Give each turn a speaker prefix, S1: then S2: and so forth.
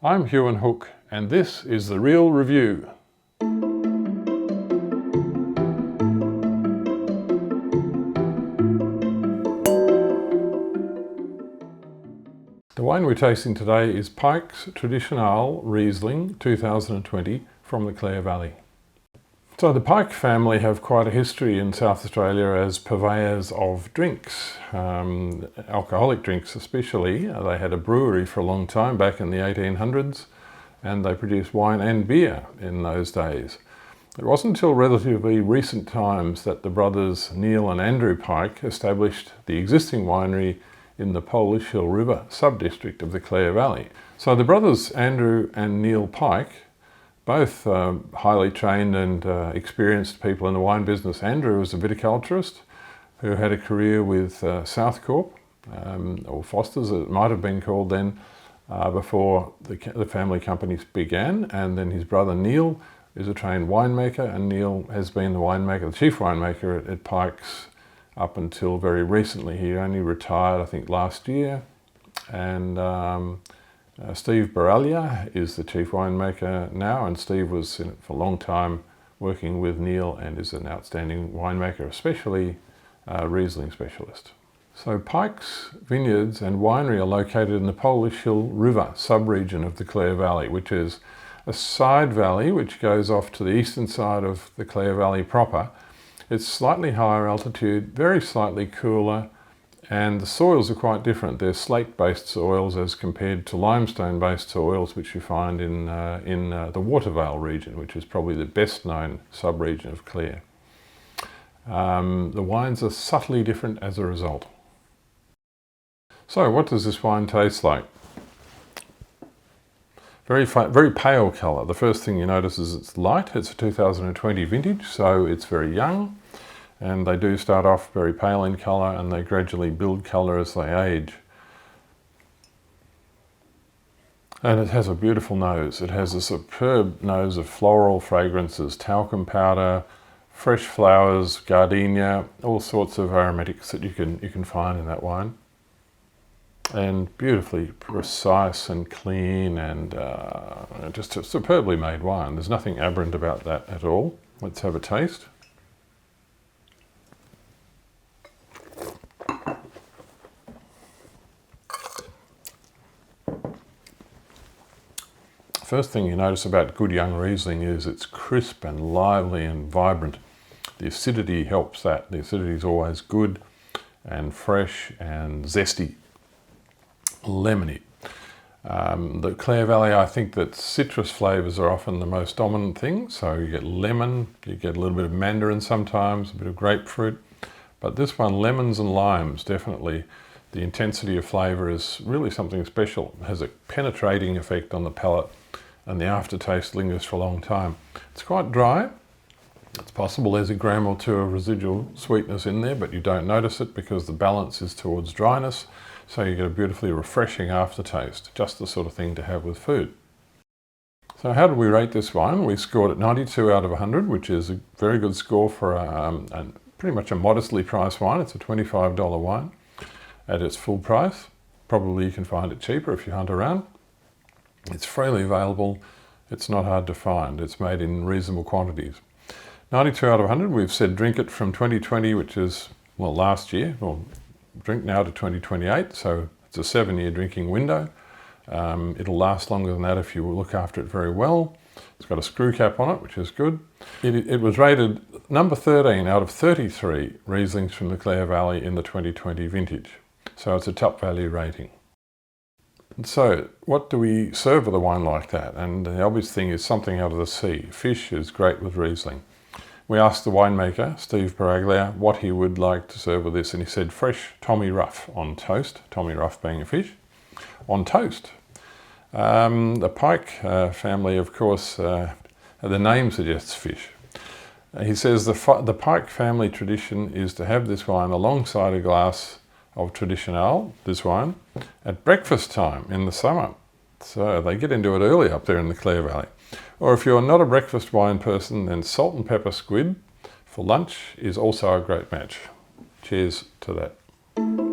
S1: I'm Huon Hooke, and this is The Real Review. The wine we're tasting today is Pikes Traditionale Riesling 2020 from the Clare Valley. So the Pike family have quite a history in South Australia as purveyors of drinks, alcoholic drinks especially. They had a brewery for a long time back in the 1800s, and they produced wine and beer in those days. It wasn't until relatively recent times that the brothers Neil and Andrew Pike established the existing winery in the Polish Hill River sub-district of the Clare Valley. So the brothers Andrew and Neil Pike, both highly trained and experienced people in the wine business. Andrew was a viticulturist who had a career with South Corp, or Foster's it might have been called then, before the family companies began. And then his brother Neil is a trained winemaker, and Neil has been the chief winemaker at Pikes up until very recently. He only retired, I think, last year. And Steve Baraglia is the chief winemaker now, and Steve was in it for a long time working with Neil and is an outstanding winemaker, especially Riesling specialist. So Pikes Vineyards and Winery are located in the Polish Hill River sub-region of the Clare Valley, which is a side valley which goes off to the eastern side of the Clare Valley proper. It's slightly higher altitude, very slightly cooler, and the soils are quite different. They're slate-based soils as compared to limestone-based soils, which you find in the Watervale region, which is probably the best-known sub-region of Clare. The wines are subtly different as a result. So what does this wine taste like? Very pale colour. The first thing you notice is it's light. It's a 2020 vintage, so it's very young. And they do start off very pale in colour, and they gradually build colour as they age. And it has a beautiful nose. It has a superb nose of floral fragrances, talcum powder, fresh flowers, gardenia, all sorts of aromatics that you can find in that wine. And beautifully precise and clean, and just a superbly made wine. There's nothing aberrant about that at all. Let's have a taste. First thing you notice about good young Riesling is it's crisp and lively and vibrant. The acidity helps that. The acidity is always good and fresh and zesty, lemony. The Clare Valley, I think that citrus flavours are often the most dominant thing. So you get lemon, you get a little bit of mandarin sometimes, a bit of grapefruit. But this one, lemons and limes, definitely. The intensity of flavour is really something special. It has a penetrating effect on the palate, and the aftertaste lingers for a long time. It's quite dry. It's possible there's a gram or two of residual sweetness in there, but you don't notice it because the balance is towards dryness. So you get a beautifully refreshing aftertaste, just the sort of thing to have with food. So how did we rate this wine? We scored it 92 out of 100, which is a very good score for pretty much a modestly priced wine. It's a $25 wine at its full price. Probably you can find it cheaper if you hunt around. It's freely available. It's not hard to find. It's made in reasonable quantities. 92 out of 100. We've said drink it from 2020, which is, well, last year. Well, drink now to 2028. So it's a 7-year drinking window. It'll last longer than that if you look after it very well. It's got a screw cap on it, which is good. It was rated number 13 out of 33 Rieslings from the Clare Valley in the 2020 vintage. So it's a top value rating. So what do we serve with a wine like that? And the obvious thing is something out of the sea. Fish is great with Riesling. We asked the winemaker, Steve Baraglia, what he would like to serve with this, and he said fresh Tommy Ruff on toast, Tommy Ruff being a fish, on toast. The Pike family, of course, the name suggests fish. He says the Pike family tradition is to have this wine alongside a glass of Traditionale, this wine, at breakfast time in the summer. So they get into it early up there in the Clare Valley. Or if you're not a breakfast wine person, then salt and pepper squid for lunch is also a great match. Cheers to that.